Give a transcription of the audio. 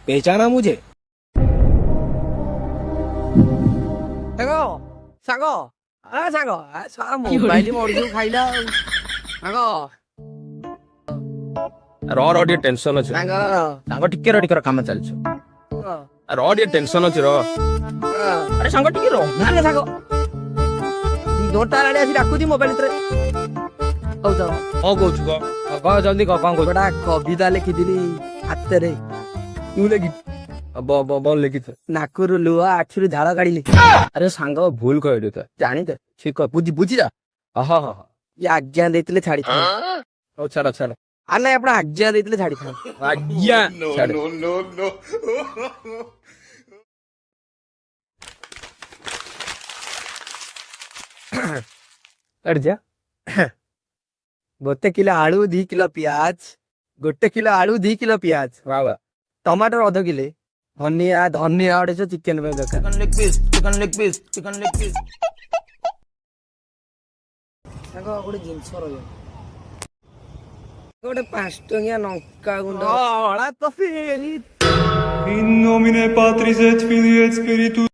पहचाना मुझे? ସାଙ୍ଗ ସାଙ୍ଗ ସାଙ୍ଗ ମୋବାଇଲ ମରିଯିବ ଖାଇଲା ସାଙ୍ଗ रह रह ଟିକେ ଟେନସନ ଅଛି ସାଙ୍ଗ ସାଙ୍ଗ ଟିକେ ରହ କାମ ଚାଲିଛି ରହ ଟିକେ ଟେନସନ ଅଛି ରହ ଆରେ ସାଙ୍ଗ ଟିକେ ରହ ଆରେ ସାଙ୍ଗ 2 ଘଣ୍ଟା ହେଲାଣି ଆସି ଡାକୁଛି ମୋବାଇଲ ଭିତରେ ହଉ ଚାଲ କଣ କହୁଛୁ କହ ଜଲ୍ଦି କହ କଣ କହୁଛୁ ଗୋଟା କବିତା ଲେଖିଥିଲି ହାତରେ ତୁ ଲେଖି ବଲ ଲେଖିଛୁ ନାକରୁ ଲୁହ ଆଖିରୁ ଝାଳ କାଢିଲି ଆରେ ସାଙ୍ଗ ଭୁଲ କହିଲୁ ତ ଜାଣିଛ ଠିକ ବୁଝିଯା ହଁ ହଁ ଇଏ ଆଜ୍ଞା ଦେଇଥିଲେ ଛାଡିଥାନ୍ତି ହଉ ଛାଡ ଛାଡ ଆରେ ନାଇଁ ଆପଣ ଆଜ୍ଞା ଦେଇଥିଲେ ଛାଡିଥାନ୍ତି ଆଜ୍ଞା ଛାଡ अड़ जा 1 କିଲୋ ଆଳୁ 2 କିଲୋ ପିଆଜ 1 କିଲୋ ଆଳୁ 2 କିଲୋ ପିଆଜ वाह वाह ଟମାଟର 1/2 କିଲୋ ଧନିଆ ଧନିଆ 250 ଚିକେନ ପାଇଁ ଦରକାର ସାଙ୍ଗ ଗୋଟେ ଜିନିଷ ରହିବ ଗୋଟେ 5 ଟଙ୍କିଆ ଲଙ୍କା ଗୁଣ୍ଡ In nomine Patris et Filii et Spiritus